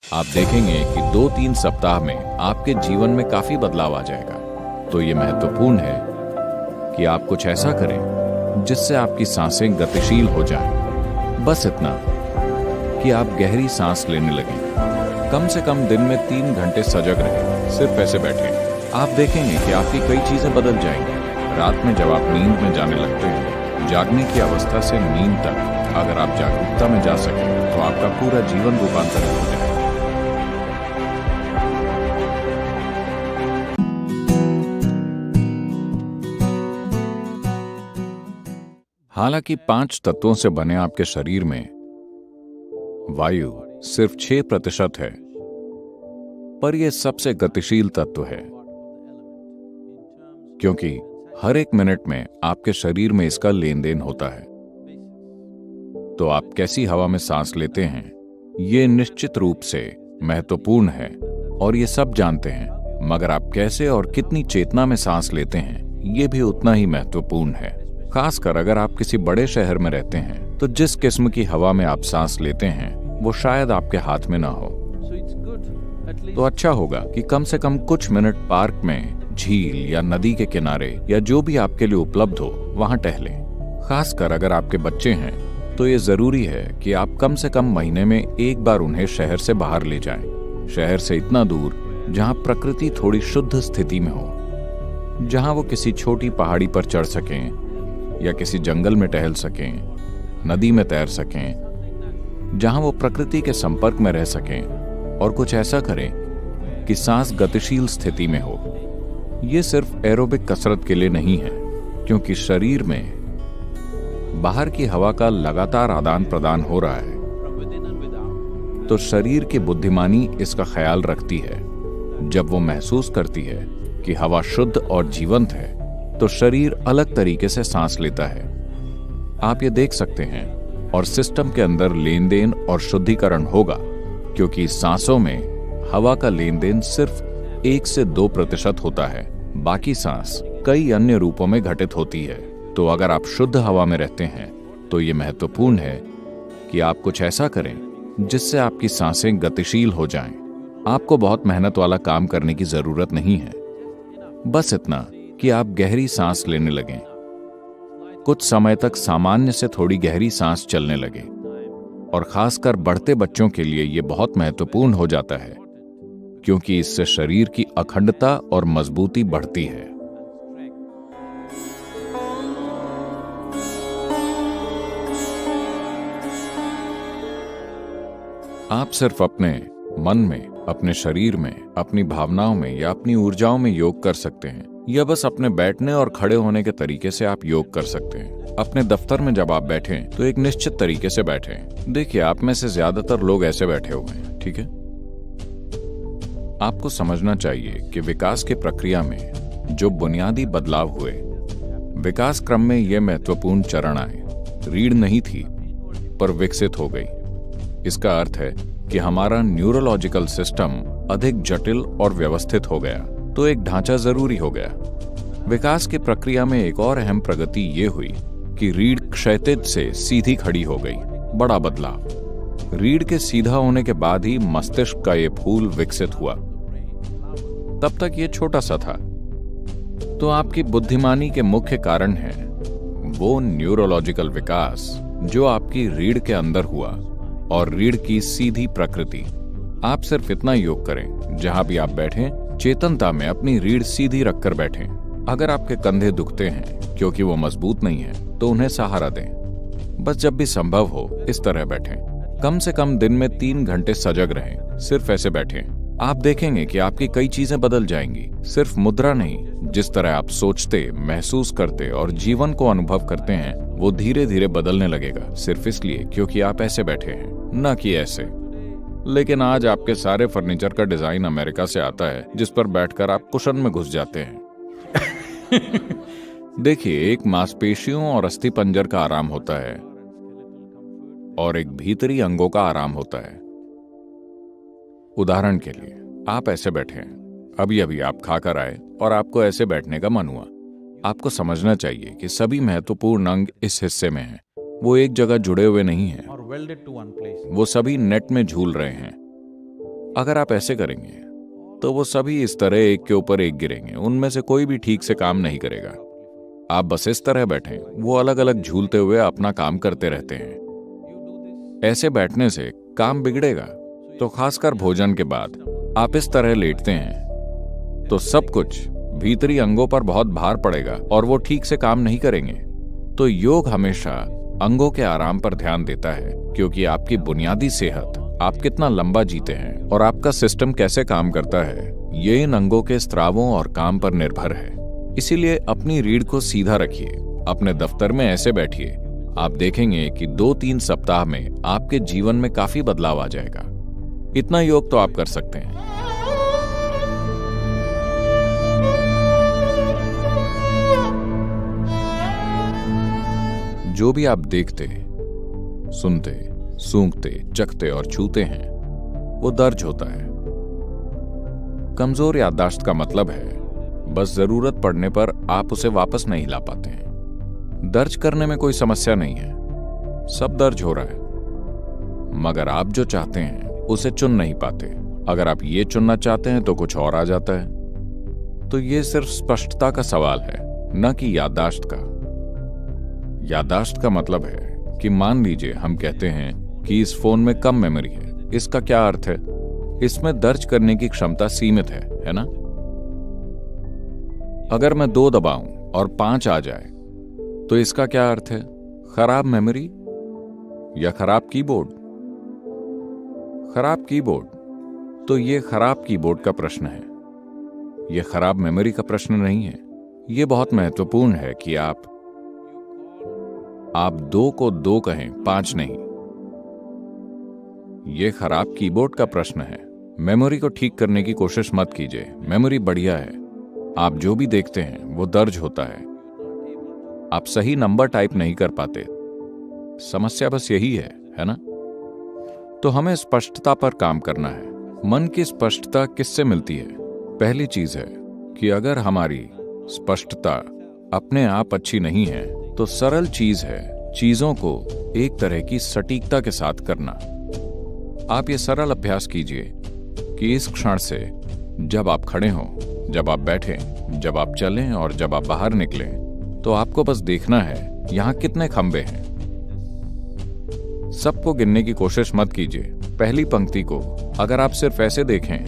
आप देखेंगे कि 2-3 सप्ताह में आपके जीवन में काफी बदलाव आ जाएगा। तो ये महत्वपूर्ण है कि आप कुछ ऐसा करें जिससे आपकी सांसें गतिशील हो जाएं। बस इतना कि आप गहरी सांस लेने लगें। कम से कम दिन में 3 घंटे सजग रहें, सिर्फ ऐसे बैठें। आप देखेंगे कि आपकी कई चीजें बदल जाएंगी। रात में जब आप नींद में जाने लगते हैं, जागने की अवस्था से नींद तक अगर आप जागरूकता में जा सकें तो आपका पूरा जीवन रूपांतरित हो जाएगा। हालांकि 5 तत्वों से बने आपके शरीर में वायु सिर्फ 6% है, पर यह सबसे गतिशील तत्व है, क्योंकि हर एक मिनट में आपके शरीर में इसका लेन देन होता है। तो आप कैसी हवा में सांस लेते हैं, ये निश्चित रूप से महत्वपूर्ण है और ये सब जानते हैं, मगर आप कैसे और कितनी चेतना में सांस लेते हैं, ये भी उतना ही महत्वपूर्ण है। खासकर अगर आप किसी बड़े शहर में रहते हैं, तो जिस किस्म की हवा में आप सांस लेते हैं वो शायद आपके हाथ में ना हो। तो अच्छा होगा कि कम से कम कुछ मिनट पार्क में, झील या नदी के किनारे या जो भी आपके लिए उपलब्ध हो वहां टहलें। खासकर अगर आपके बच्चे हैं तो ये जरूरी है कि आप कम से कम महीने में एक बार उन्हें शहर से बाहर ले जाएं। शहर से इतना दूर जहां प्रकृति थोड़ी शुद्ध स्थिति में हो, जहां वो किसी छोटी पहाड़ी पर चढ़ सकें या किसी जंगल में टहल सकें, नदी में तैर सकें, जहां वो प्रकृति के संपर्क में रह सकें और कुछ ऐसा करें कि सांस गतिशील स्थिति में हो। ये सिर्फ एरोबिक कसरत के लिए नहीं है, क्योंकि शरीर में बाहर की हवा का लगातार आदान प्रदान हो रहा है। तो शरीर की बुद्धिमानी इसका ख्याल रखती है। जब वो महसूस करती है कि हवा शुद्ध और जीवंत है, तो शरीर अलग तरीके से सांस लेता है। आप ये देख सकते हैं, और सिस्टम के अंदर लेन देन और शुद्धिकरण होगा, क्योंकि सांसों में हवा का लेन देन सिर्फ 1 से 2% होता है। बाकी सांस कई अन्य रूपों में घटित होती है। तो अगर आप शुद्ध हवा में रहते हैं, तो ये महत्वपूर्ण है कि आप कुछ ऐसा करें जिससे आपकी सांसें गतिशील हो जाएं। आपको बहुत मेहनत वाला काम करने की जरूरत नहीं है। बस इतना कि आप गहरी सांस लेने लगें। कुछ समय तक सामान्य से थोड़ी गहरी सांस चलने लगे, और खासकर बढ़ते बच्चों के लिए यह बहुत महत्वपूर्ण हो जाता है, क्योंकि इससे शरीर की अखंडता और मजबूती बढ़ती है। आप सिर्फ अपने मन में, अपने शरीर में, अपनी भावनाओं में या अपनी ऊर्जाओं में योग कर सकते हैं, या बस अपने बैठने और खड़े होने के तरीके से आप योग कर सकते हैं। अपने दफ्तर में जब आप बैठें तो एक निश्चित तरीके से बैठें। देखिए, आप में से ज्यादातर लोग ऐसे बैठे हुए हैं, ठीक है? आपको समझना चाहिए कि विकास की प्रक्रिया में जो बुनियादी बदलाव हुए, विकास क्रम में यह महत्वपूर्ण चरण आए। रीढ़ नहीं थी, पर विकसित हो गई। इसका अर्थ है कि हमारा न्यूरोलॉजिकल सिस्टम अधिक जटिल और व्यवस्थित हो गया, तो एक ढांचा जरूरी हो गया। विकास की प्रक्रिया में एक और अहम प्रगति ये हुई कि रीढ़ क्षैतिज से सीधी खड़ी हो गई। बड़ा बदलाव। रीढ़ के सीधा होने के बाद ही मस्तिष्क का ये फूल विकसित हुआ। तब तक ये छोटा सा था। तो आपकी बुद्धिमानी के मुख्य कारण है वो न्यूरोलॉजिकल विकास जो आपकी रीढ़ के अंदर हुआ, और रीढ़ की सीधी प्रकृति। आप सिर्फ इतना योग करें, जहां भी आप बैठें, चेतनता में अपनी रीढ़ सीधी रखकर बैठें। अगर आपके कंधे दुखते हैं क्योंकि वो मजबूत नहीं है, तो उन्हें सहारा दें। बस जब भी संभव हो इस तरह बैठें। कम से कम दिन में 3 घंटे सजग रहें, सिर्फ ऐसे बैठें। आप देखेंगे कि आपकी कई चीजें बदल जाएंगी। सिर्फ मुद्रा नहीं, जिस तरह आप सोचते, महसूस करते और जीवन को अनुभव करते हैं, वो धीरे धीरे बदलने लगेगा। सिर्फ इसलिए क्योंकि आप ऐसे बैठे हैं, न कि ऐसे। लेकिन आज आपके सारे फर्नीचर का डिजाइन अमेरिका से आता है, जिस पर बैठकर आप कुशन में घुस जाते हैं। देखिए, एक मांसपेशियों और अस्थिपंजर का आराम होता है, और एक भीतरी अंगों का आराम होता है। उदाहरण के लिए, आप ऐसे बैठे हैं, अभी अभी आप खाकर आए और आपको ऐसे बैठने का मन हुआ। आपको समझना चाहिए कि सभी महत्वपूर्ण अंग इस हिस्से में हैं। वो एक जगह जुड़े हुए नहीं हैं, वो सभी नेट में झूल रहे हैं। अगर आप ऐसे करेंगे तो वो सभी इस तरह एक के ऊपर एक गिरेंगे, उनमें से कोई भी ठीक से काम नहीं करेगा। आप बस इस तरह बैठें, वो अलग अलग झूलते हुए अपना काम करते रहते हैं। ऐसे बैठने से काम बिगड़ेगा। तो खासकर भोजन के बाद आप इस तरह लेटते हैं तो सब कुछ भीतरी अंगों पर बहुत भार पड़ेगा और वो ठीक से काम नहीं करेंगे। तो योग हमेशा अंगों के आराम पर ध्यान देता है, क्योंकि आपकी बुनियादी सेहत, आप कितना लंबा जीते हैं और आपका सिस्टम कैसे काम करता है, ये इन अंगों के स्त्रावों और काम पर निर्भर है। इसीलिए अपनी रीढ़ को सीधा रखिए, अपने दफ्तर में ऐसे बैठिए। आप देखेंगे कि 2-3 सप्ताह में आपके जीवन में काफी बदलाव आ जाएगा। इतना योग तो आप कर सकते हैं। जो भी आप देखते, सुनते, सूंघते, चखते और छूते हैं, वो दर्ज होता है। कमजोर याददाश्त का मतलब है बस जरूरत पड़ने पर आप उसे वापस नहीं ला पाते हैं। दर्ज करने में कोई समस्या नहीं है, सब दर्ज हो रहा है, मगर आप जो चाहते हैं उसे चुन नहीं पाते। अगर आप ये चुनना चाहते हैं तो कुछ और आ जाता है। तो ये सिर्फ स्पष्टता का सवाल है, न कि याददाश्त का। याददाश्त का मतलब है कि मान लीजिए हम कहते हैं कि इस फोन में कम मेमोरी है। इसका क्या अर्थ है? इसमें दर्ज करने की क्षमता सीमित है ना? अगर मैं 2 दबाऊं और 5 आ जाए तो इसका क्या अर्थ है? खराब मेमोरी या खराब कीबोर्ड? खराब कीबोर्ड। तो ये खराब कीबोर्ड का प्रश्न है, ये खराब मेमोरी का प्रश्न नहीं है। ये बहुत महत्वपूर्ण है कि आप 2 को 2 कहें, 5 नहीं। ये खराब कीबोर्ड का प्रश्न है। मेमोरी को ठीक करने की कोशिश मत कीजिए, मेमोरी बढ़िया है। आप जो भी देखते हैं वो दर्ज होता है। आप सही नंबर टाइप नहीं कर पाते, समस्या बस यही है ना? तो हमें स्पष्टता पर काम करना है। मन की स्पष्टता किससे मिलती है? पहली चीज है कि अगर हमारी स्पष्टता अपने आप अच्छी नहीं है तो सरल चीज है चीजों को एक तरह की सटीकता के साथ करना। आप ये सरल अभ्यास कीजिए कि इस क्षण से जब आप खड़े हों, जब आप बैठें, जब आप चलें और जब आप बाहर निकलें, तो आपको बस देखना है यहां कितने खंबे हैं। सबको गिनने की कोशिश मत कीजिए। पहली पंक्ति को अगर आप सिर्फ ऐसे देखें,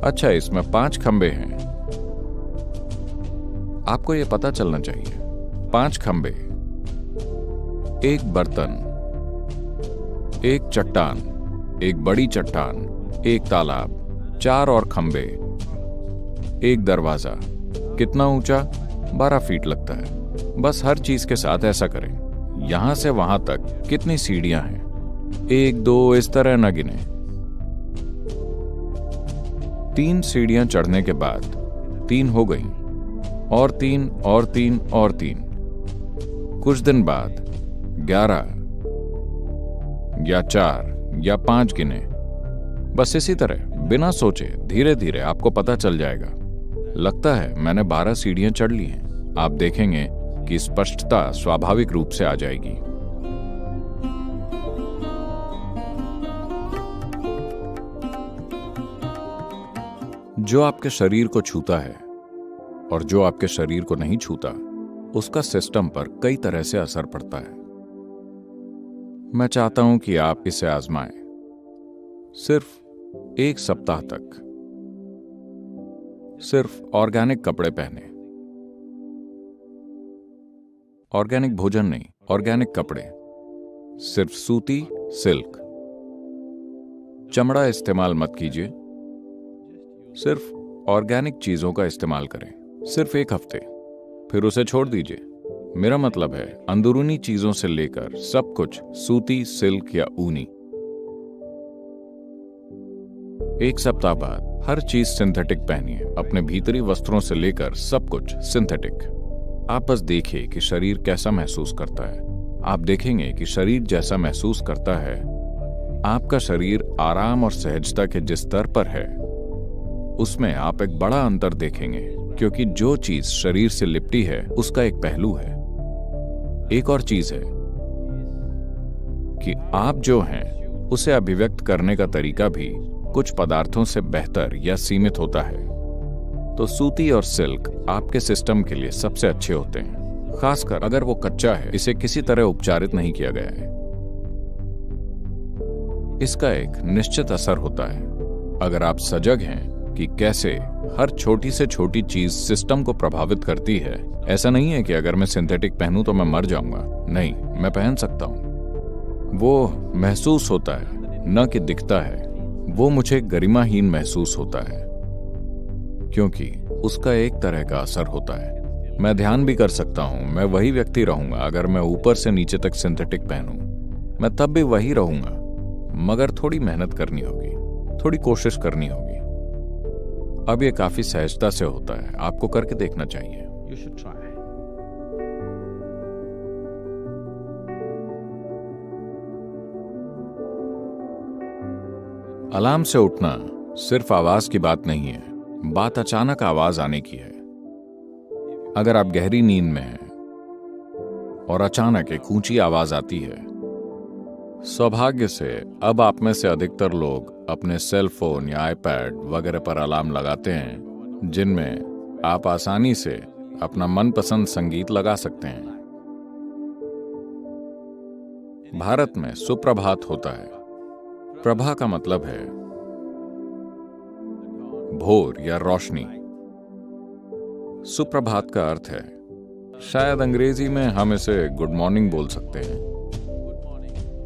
अच्छा इसमें 5 खंबे हैं, आपको यह पता चलना चाहिए 5 खंबे, एक बर्तन, एक चट्टान, एक बड़ी चट्टान, एक तालाब, 4 और खंबे, एक दरवाजा। कितना ऊंचा? 12 फीट लगता है। बस हर चीज के साथ ऐसा करें। यहां से वहां तक कितनी सीढ़ियां हैं? 1, 2 इस तरह न गिने। 3 सीढ़ियां चढ़ने के बाद 3 हो गई, और 3 और 3 और 3। कुछ दिन बाद 11 या 4 या 5 गिने। बस इसी तरह बिना सोचे धीरे धीरे आपको पता चल जाएगा। लगता है मैंने 12 सीढ़ियां चढ़ ली हैं। आप देखेंगे कि स्पष्टता स्वाभाविक रूप से आ जाएगी। जो आपके शरीर को छूता है और जो आपके शरीर को नहीं छूता, उसका सिस्टम पर कई तरह से असर पड़ता है। मैं चाहता हूं कि आप इसे आजमाएं, सिर्फ 1 सप्ताह तक। सिर्फ ऑर्गेनिक कपड़े पहने, ऑर्गेनिक भोजन नहीं, ऑर्गेनिक कपड़े। सिर्फ सूती, सिल्क, चमड़ा इस्तेमाल मत कीजिए। सिर्फ ऑर्गेनिक चीजों का इस्तेमाल करें, सिर्फ 1 हफ्ते, फिर उसे छोड़ दीजिए। मेरा मतलब है अंदरूनी चीजों से लेकर सब कुछ सूती, सिल्क या ऊनी। 1 सप्ताह बाद हर चीज सिंथेटिक पहनिए, अपने भीतरी वस्त्रों से लेकर सब कुछ सिंथेटिक। आप बस देखिए कि शरीर कैसा महसूस करता है। आप देखेंगे कि शरीर जैसा महसूस करता है, आपका शरीर आराम और सहजता के जिस स्तर पर है, उसमें आप एक बड़ा अंतर देखेंगे, क्योंकि जो चीज शरीर से लिपटी है उसका एक पहलू है। एक और चीज है कि आप जो हैं उसे अभिव्यक्त करने का तरीका भी कुछ पदार्थों से बेहतर या सीमित होता है, तो सूती और सिल्क आपके सिस्टम के लिए सबसे अच्छे होते हैं, खासकर अगर वो कच्चा है, इसे किसी तरह उपचारित नहीं किया गया है। इसका एक निश्चित असर होता है। अगर आप सजग हैं कि कैसे हर छोटी से छोटी चीज सिस्टम को प्रभावित करती है, ऐसा नहीं है कि अगर मैं सिंथेटिक पहनूं तो मैं मर जाऊंगा। नहीं, मैं पहन सकता हूं। वो महसूस होता है, न कि दिखता है। वो मुझे गरिमाहीन महसूस होता है क्योंकि उसका एक तरह का असर होता है। मैं ध्यान भी कर सकता हूं, मैं वही व्यक्ति रहूंगा अगर मैं ऊपर से नीचे तक सिंथेटिक पहनूं। मैं तब भी वही रहूंगा, मगर थोड़ी मेहनत करनी होगी, थोड़ी कोशिश करनी होगी। अब ये काफी सहजता से होता है, आपको करके देखना चाहिए। You should try. अलार्म से उठना सिर्फ आवाज की बात नहीं है, बात अचानक आवाज आने की है। अगर आप गहरी नींद में हैं और अचानक एक ऊंची आवाज आती है, सौभाग्य से अब आप में से अधिकतर लोग अपने सेल फोन या आईपैड वगैरह पर अलार्म लगाते हैं, जिनमें आप आसानी से अपना मनपसंद संगीत लगा सकते हैं। भारत में सुप्रभात होता है। प्रभा का मतलब है भोर या रोशनी। सुप्रभात का अर्थ है, शायद अंग्रेजी में हम इसे गुड मॉर्निंग बोल सकते हैं।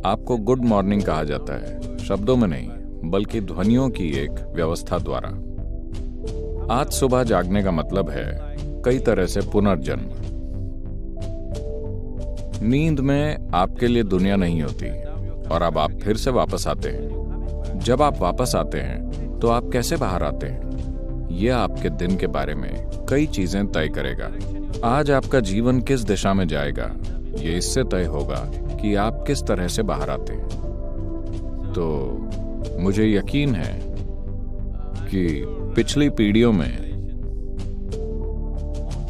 आपको गुड मॉर्निंग कहा जाता है, शब्दों में नहीं बल्कि ध्वनियों की एक व्यवस्था द्वारा। आज सुबह जागने का मतलब है कई तरह से पुनर्जन्म। नींद में आपके लिए दुनिया नहीं होती और अब आप फिर से वापस आते हैं। जब आप वापस आते हैं तो आप कैसे बाहर आते हैं, यह आपके दिन के बारे में कई चीजें तय करेगा। आज आपका जीवन किस दिशा में जाएगा, यह इससे तय होगा कि आप किस तरह से बाहर आते हैं। तो मुझे यकीन है कि पिछली पीढ़ियों में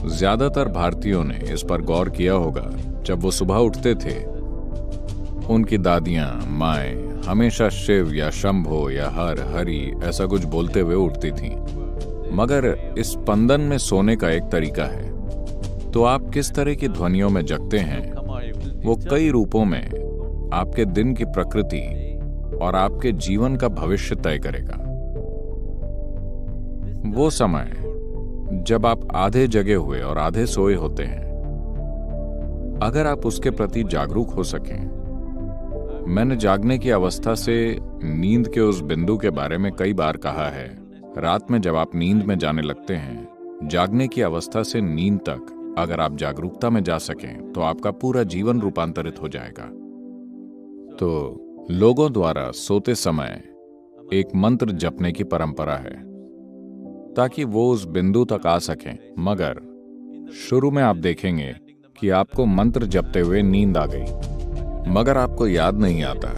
ज्यादातर भारतीयों ने इस पर गौर किया होगा। जब वो सुबह उठते थे, उनकी दादियां, माएं हमेशा शिव या शंभो या हर हरि ऐसा कुछ बोलते हुए उठती थीं। मगर इस स्पंदन में सोने का एक तरीका है। तो आप किस तरह की ध्वनियों में जगते हैं, वो कई रूपों में आपके दिन की प्रकृति और आपके जीवन का भविष्य तय करेगा। वो समय जब आप आधे जगे हुए और आधे सोए होते हैं, अगर आप उसके प्रति जागरूक हो सकें। मैंने जागने की अवस्था से नींद के उस बिंदु के बारे में कई बार कहा है। रात में जब आप नींद में जाने लगते हैं, जागने की अवस्था से नींद तक अगर आप जागरूकता में जा सकें तो आपका पूरा जीवन रूपांतरित हो जाएगा। तो लोगों द्वारा सोते समय एक मंत्र जपने की परंपरा है ताकि वो उस बिंदु तक आ सकें। मगर शुरू में आप देखेंगे कि आपको मंत्र जपते हुए नींद आ गई, मगर आपको याद नहीं आता